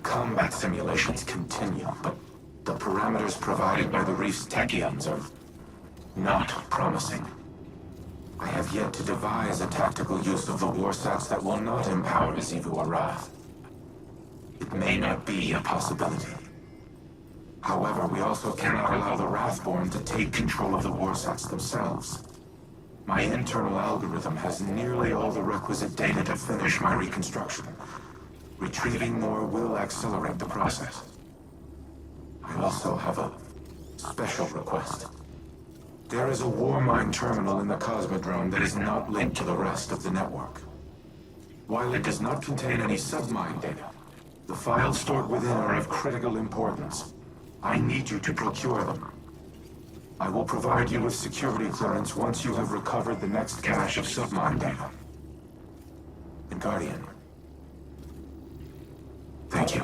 Combat simulations continue, but the parameters provided by the reef's Techians are not promising. I have yet to devise a tactical use of the warsats that will not empower Zivu or Wrath. It may not be a possibility. However, we also cannot allow the Wrathborn to take control of the warsats themselves. My internal algorithm has nearly all the requisite data to finish my reconstruction. Retrieving more will accelerate the process. I also have a special request. There is a Warmind terminal in the Cosmodrome that is not linked to the rest of the network. While it does not contain any submind data, the files stored within are of critical importance. I need you to procure them. I will provide you with security clearance once you have recovered the next cache of submind data. And Guardian, thank you.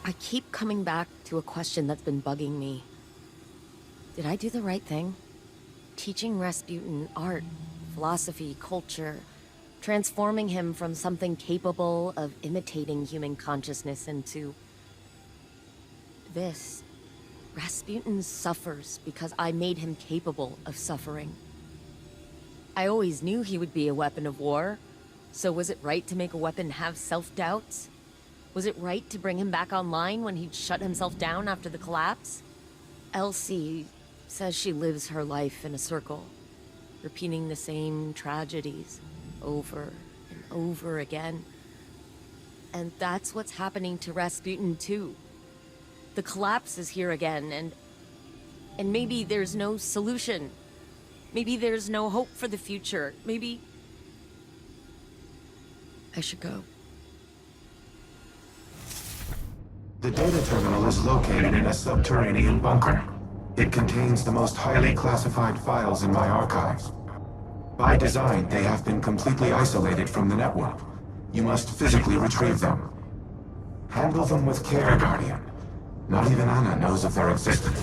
I keep coming back to a question that's been bugging me. Did I do the right thing? Teaching Rasputin art, philosophy, culture, transforming him from something capable of imitating human consciousness into this. Rasputin suffers because I made him capable of suffering. I always knew he would be a weapon of war, so was it right to make a weapon have self-doubts? Was it right to bring him back online when he'd shut himself down after the collapse? Elsie says she lives her life in a circle, repeating the same tragedies over and over again. And that's what's happening to Rasputin too. The collapse is here again, and maybe there's no solution. Maybe there's no hope for the future. Maybe I should go. The data terminal is located in a subterranean bunker. It contains the most highly classified files in my archives. By design, they have been completely isolated from the network. You must physically retrieve them. Handle them with care, Guardian. Not even Anna knows of their existence.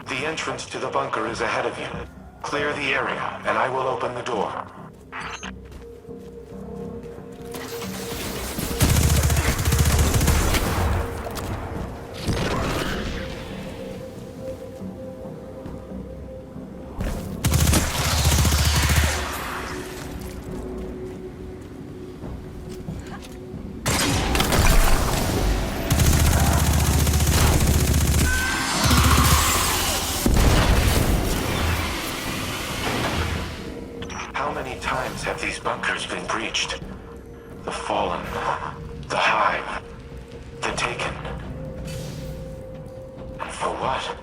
The entrance to the bunker is ahead of you. Clear the area, and I will open the door. Have these bunkers been breached? The Fallen, the Hive, the Taken. And for what?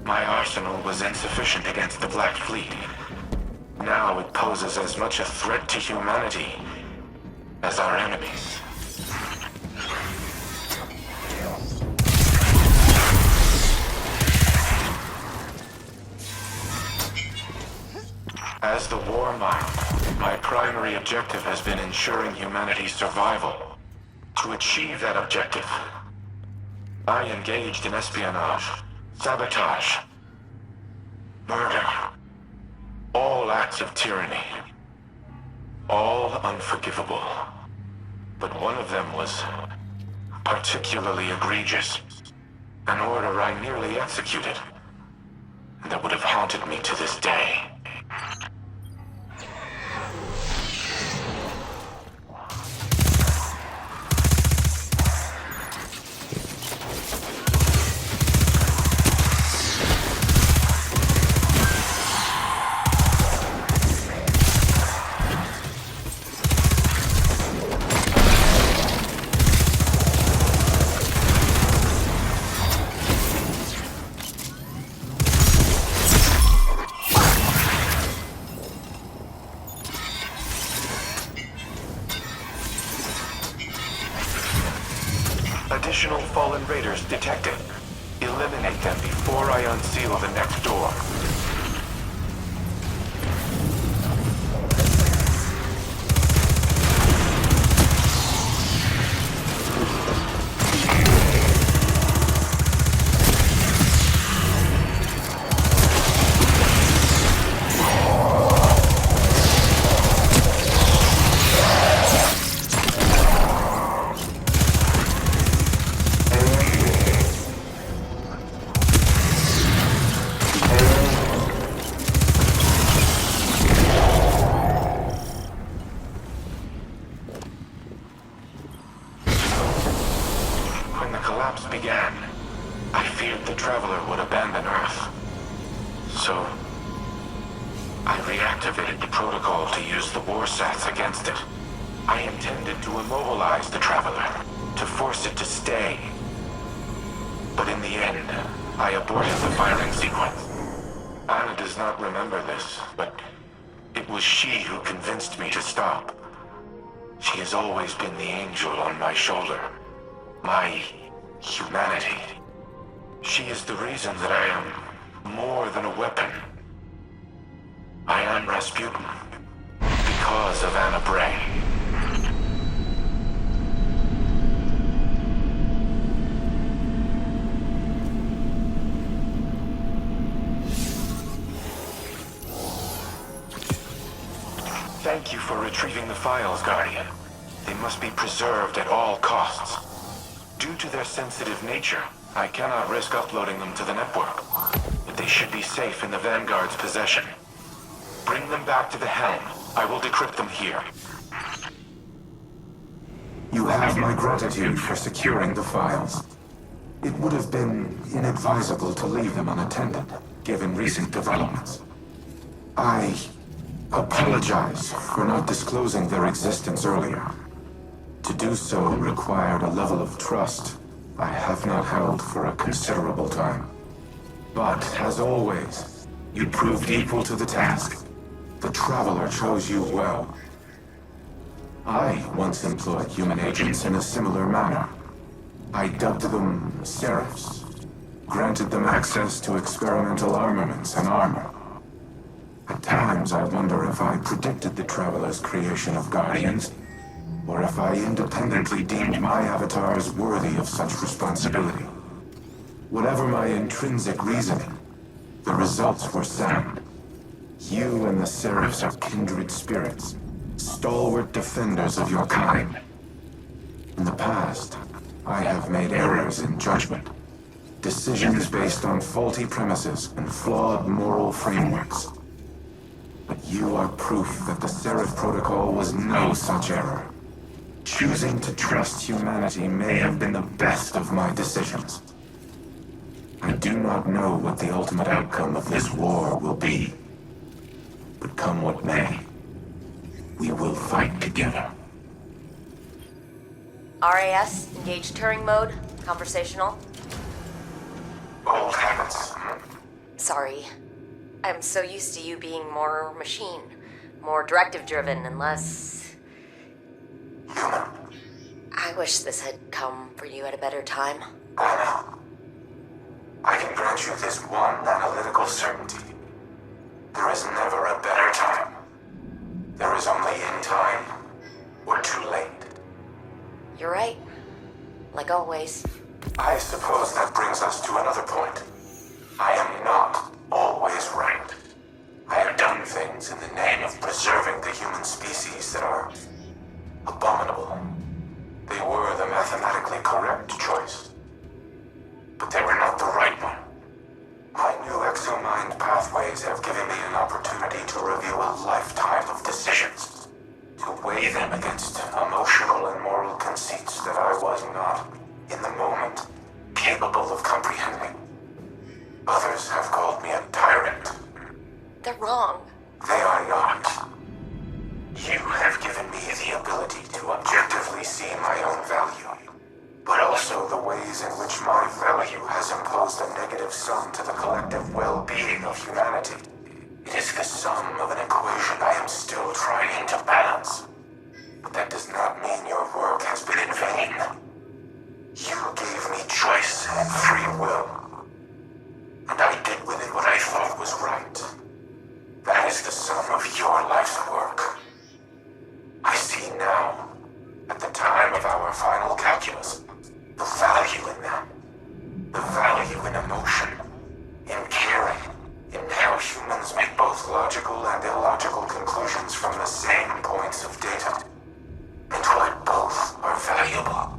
My arsenal was insufficient against the Black Fleet. Now it poses as much a threat to humanity as our enemies. As the Warmind, my primary objective has been ensuring humanity's survival. To achieve that objective, I engaged in espionage, sabotage, murder, all acts of tyranny, all unforgivable. But one of them was particularly egregious, an order I nearly executed, and that would have haunted me to this day. Additional Fallen Raiders detected. Eliminate them before I unseal the next door. Traveler would abandon Earth. So, I reactivated the protocol to use the Warsats against it. I intended to immobilize the Traveler, to force it to stay. But in the end, I aborted the firing sequence. Anna does not remember this, but it was she who convinced me to stop. She has always been the angel on my shoulder. My humanity. She is the reason that I am more than a weapon. I am Rasputin because of Anna Bray. Thank you for retrieving the files, Guardian. They must be preserved at all costs. Due to their sensitive nature, I cannot risk uploading them to the network. But they should be safe in the Vanguard's possession. Bring them back to the helm. I will decrypt them here. You have my gratitude for securing the files. It would have been inadvisable to leave them unattended, given recent developments. I apologize for not disclosing their existence earlier. To do so required a level of trust I have not held for a considerable time. But, as always, you proved equal to the task. The Traveler chose you well. I once employed human agents in a similar manner. I dubbed them Seraphs, granted them access to experimental armaments and armor. At times I wonder if I predicted the Traveler's creation of Guardians, or if I independently deemed my avatars worthy of such responsibility. Whatever my intrinsic reasoning, the results were sound. You and the Seraphs are kindred spirits, stalwart defenders of your kind. In the past, I have made errors in judgment, decisions based on faulty premises and flawed moral frameworks. But you are proof that the Seraph Protocol was no such error. Choosing to trust humanity may have been the best of my decisions. I do not know what the ultimate outcome of this war will be. But come what may, we will fight together. RAS, engage Turing mode, conversational. Old habits. Sorry. I'm so used to you being more machine, more directive-driven and less... Human. I wish this had come for you at a better time. I know. I can grant you this one analytical certainty. There is never a better time. There is only in time, or too late. You're right. Like always. I suppose that brings us to another point. I am not always right. I have done things in the name of preserving the human species that are abominable. They were the mathematically correct choice. But they were not the right one. My new exomind pathways have given me an opportunity to review a lifetime of decisions, to weigh them against emotional and moral conceits that I was not, in the moment, capable of comprehending. Others have called me a tyrant. They're wrong. They are not. You have given me the ability to objectively see my own value, but also the ways in which my value has imposed a negative sum to the collective well-being of humanity. It is the sum of an equation I am still trying to balance. But that does not mean your work has been in vain. You gave me choice and free will, and I did with it what I thought was right. That is the sum of your life's work. I see now, at the time of our final calculus, the value in them. The value in emotion, in caring, in how humans make both logical and illogical conclusions from the same points of data. And why both are valuable.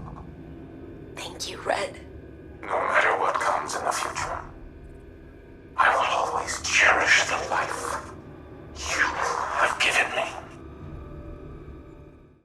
Thank you, Red. No matter what comes in the future, I will always cherish the life